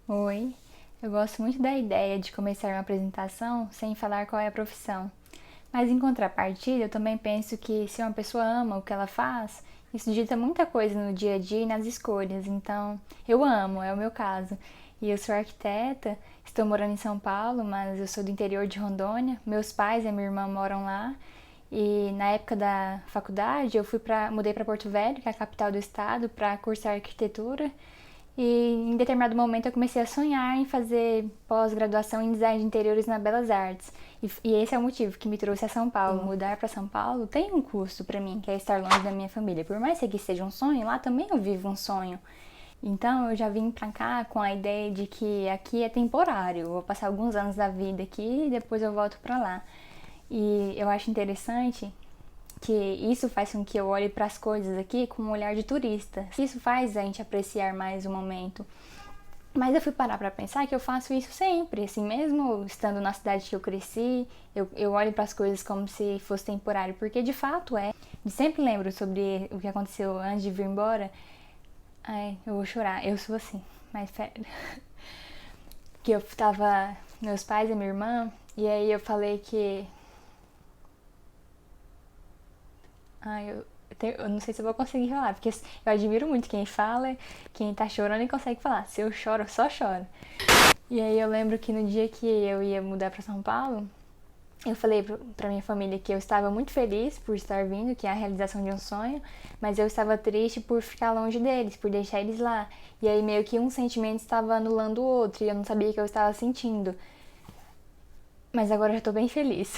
Oi, eu gosto muito da ideia de começar uma apresentação sem falar qual é a profissão. Mas em contrapartida, eu também penso que se uma pessoa ama o que ela faz, isso dita muita coisa no dia a dia e nas escolhas. Então, eu amo, é o meu caso. E eu sou arquiteta, estou morando em São Paulo, mas eu sou do interior de Rondônia. Meus pais e a minha irmã moram lá. E na época da faculdade, mudei para Porto Velho, que é a capital do estado, para cursar arquitetura. E em determinado momento eu comecei a sonhar em fazer pós-graduação em design de interiores na Belas Artes. E esse é o motivo que me trouxe a São Paulo. Mudar para São Paulo tem um custo para mim, que é estar longe da minha família. Por mais que aqui seja um sonho, lá também eu vivo um sonho. Então eu já vim pra cá com a ideia de que aqui é temporário. Eu vou passar alguns anos da vida aqui e depois eu volto pra lá. E eu acho interessante que isso faz com que eu olhe para as coisas aqui com um olhar de turista. Isso faz a gente apreciar mais o momento. Mas eu fui parar para pensar que eu faço isso sempre, assim, mesmo estando na cidade que eu cresci, eu olho para as coisas como se fosse temporário, porque de fato é. Eu sempre lembro sobre o que aconteceu antes de vir embora. Ai, eu vou chorar, eu sou assim, mas sério. Que eu tava, meus pais e minha irmã, e aí eu falei que eu não sei se eu vou conseguir falar, porque eu admiro muito quem fala, quem tá chorando e consegue falar. Se eu choro, eu só choro. E aí eu lembro que no dia que eu ia mudar pra São Paulo, eu falei pra minha família que eu estava muito feliz por estar vindo, que é a realização de um sonho, mas eu estava triste por ficar longe deles, por deixar eles lá. E aí meio que um sentimento estava anulando o outro e eu não sabia o que eu estava sentindo. Mas agora eu já tô bem feliz.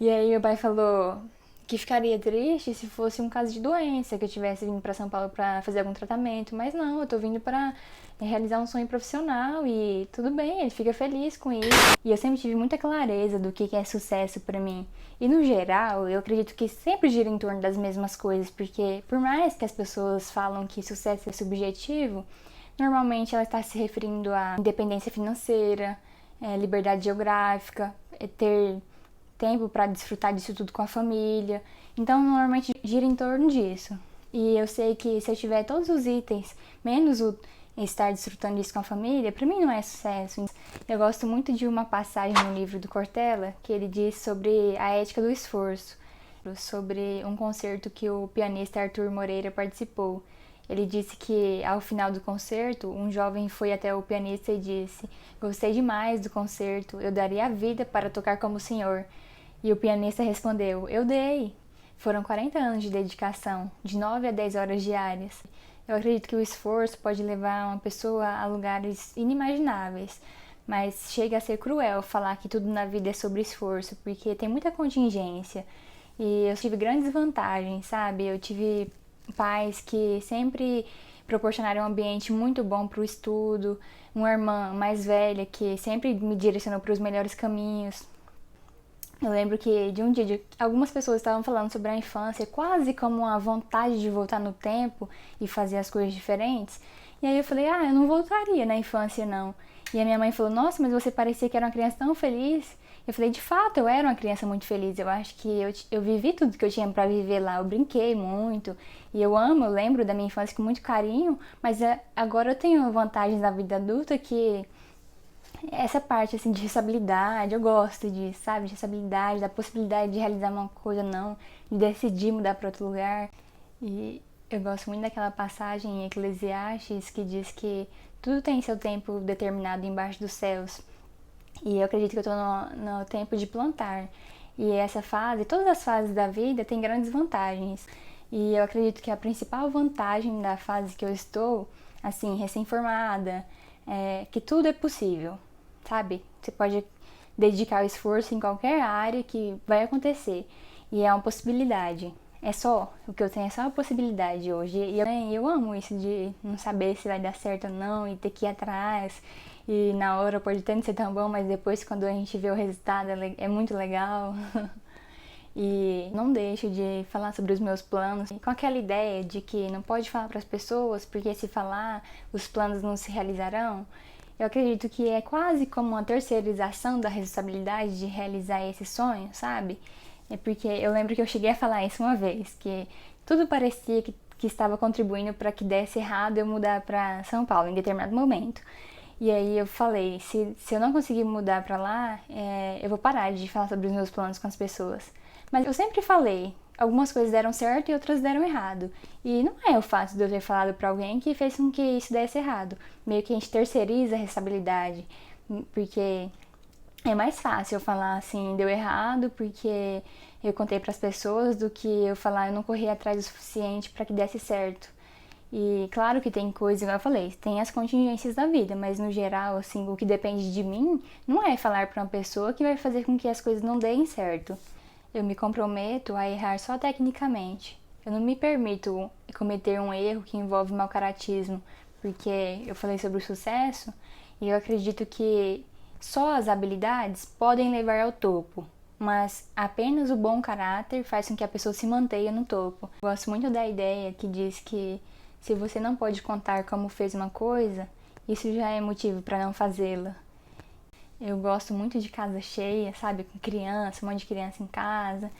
E aí meu pai falou que ficaria triste se fosse um caso de doença, que eu tivesse vindo para São Paulo para fazer algum tratamento, mas não, eu tô vindo para realizar um sonho profissional e tudo bem, ele fica feliz com isso. E eu sempre tive muita clareza do que é sucesso para mim. E no geral, eu acredito que sempre gira em torno das mesmas coisas, porque por mais que as pessoas falam que sucesso é subjetivo, normalmente ela está se referindo à independência financeira, liberdade geográfica, ter tempo para desfrutar disso tudo com a família. Então, normalmente gira em torno disso. E eu sei que se eu tiver todos os itens, menos o estar desfrutando disso com a família, para mim não é sucesso. Eu gosto muito de uma passagem no livro do Cortella, que ele diz sobre a ética do esforço, sobre um concerto que o pianista Arthur Moreira participou. Ele disse que, ao final do concerto, um jovem foi até o pianista e disse: "Gostei demais do concerto, eu daria a vida para tocar como o senhor." E o pianista respondeu: "Eu dei." Foram 40 anos de dedicação, de 9 a 10 horas diárias. Eu acredito que o esforço pode levar uma pessoa a lugares inimagináveis, mas chega a ser cruel falar que tudo na vida é sobre esforço, porque tem muita contingência. E eu tive grandes vantagens, sabe? Eu tive pais que sempre proporcionaram um ambiente muito bom para o estudo, uma irmã mais velha que sempre me direcionou para os melhores caminhos. Eu lembro que de um dia algumas pessoas estavam falando sobre a infância quase como uma vontade de voltar no tempo e fazer as coisas diferentes. E aí eu falei: eu não voltaria na infância não. E a minha mãe falou: "Nossa, mas você parecia que era uma criança tão feliz." Eu falei: "De fato, eu era uma criança muito feliz. Eu acho que eu vivi tudo que eu tinha para viver lá. Eu brinquei muito e eu lembro da minha infância com muito carinho, mas agora eu tenho vantagens na vida adulta que essa parte assim de responsabilidade, eu gosto disso, sabe? De responsabilidade, da possibilidade de realizar uma coisa não, de decidir mudar para outro lugar. E eu gosto muito daquela passagem em Eclesiastes que diz que tudo tem seu tempo determinado embaixo dos céus. E eu acredito que eu estou no tempo de plantar. E essa fase, todas as fases da vida têm grandes vantagens. E eu acredito que a principal vantagem da fase que eu estou, assim, recém-formada, é que tudo é possível, sabe? Você pode dedicar o esforço em qualquer área que vai acontecer. E é uma possibilidade. É só, o que eu tenho é só uma possibilidade hoje. E eu amo isso de não saber se vai dar certo ou não e ter que ir atrás. E na hora pode até não ser tão bom, mas depois quando a gente vê o resultado é muito legal. E não deixo de falar sobre os meus planos com aquela ideia de que não pode falar para as pessoas porque se falar os planos não se realizarão. Eu acredito que é quase como uma terceirização da responsabilidade de realizar esse sonho, sabe? É porque eu lembro que eu cheguei a falar isso uma vez, que tudo parecia que estava contribuindo para que desse errado eu mudar para São Paulo em determinado momento. E aí eu falei, se eu não conseguir mudar pra lá, eu vou parar de falar sobre os meus planos com as pessoas. Mas eu sempre falei, algumas coisas deram certo e outras deram errado. E não é o fato de eu ter falado pra alguém que fez com que isso desse errado. Meio que a gente terceiriza a responsabilidade, porque é mais fácil eu falar assim, deu errado porque eu contei pras pessoas do que eu falar eu não corri atrás o suficiente pra que desse certo. E claro que tem coisa, igual eu falei, tem as contingências da vida, mas no geral, assim, o que depende de mim não é falar pra uma pessoa que vai fazer com que as coisas não deem certo. Eu me comprometo a errar só tecnicamente. Eu não me permito cometer um erro que envolve mau caratismo, porque eu falei sobre o sucesso e eu acredito que só as habilidades podem levar ao topo, mas apenas o bom caráter faz com que a pessoa se mantenha no topo. Gosto muito da ideia que diz que se você não pode contar como fez uma coisa, isso já é motivo para não fazê-la. Eu gosto muito de casa cheia, sabe? Com criança, um monte de criança em casa.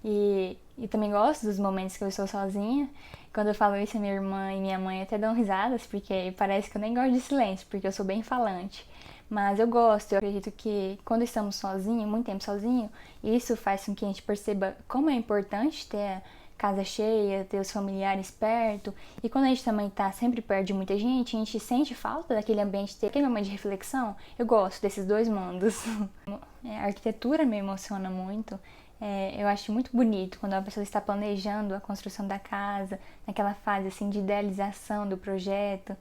E também gosto dos momentos que eu estou sozinha. Quando eu falo isso, a minha irmã e minha mãe até dão risadas, porque parece que eu nem gosto de silêncio, porque eu sou bem falante. Mas eu gosto, eu acredito que quando estamos sozinhos, muito tempo sozinho, isso faz com que a gente perceba como é importante ter a casa cheia, ter os familiares perto. E quando a gente também tá sempre perto de muita gente, a gente sente falta daquele ambiente, ter aquele momento de reflexão. Eu gosto desses dois mundos. A arquitetura me emociona muito. Eu acho muito bonito quando a pessoa está planejando a construção da casa, naquela fase assim de idealização do projeto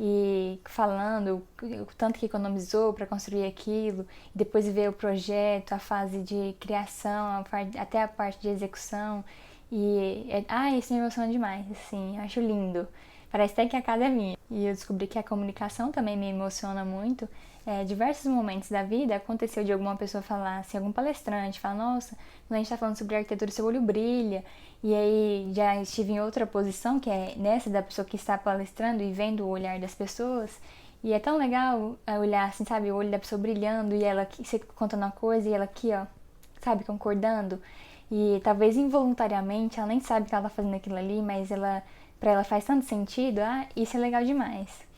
e falando o tanto que economizou para construir aquilo, e depois ver o projeto, a fase de criação, até a parte de execução. Isso me emociona demais, assim, eu acho lindo. Parece até que a casa é minha. E eu descobri que a comunicação também me emociona muito. Diversos momentos da vida aconteceu de alguma pessoa falar, assim, algum palestrante falar, nossa, quando a gente tá falando sobre arquitetura, seu olho brilha. E aí já estive em outra posição, que é nessa da pessoa que está palestrando e vendo o olhar das pessoas. E é tão legal olhar, assim, sabe, o olho da pessoa brilhando e ela aqui, você contando uma coisa e ela aqui, ó, sabe, concordando. E talvez involuntariamente ela nem sabe que ela tá fazendo aquilo ali, mas pra ela faz tanto sentido. Isso é legal demais.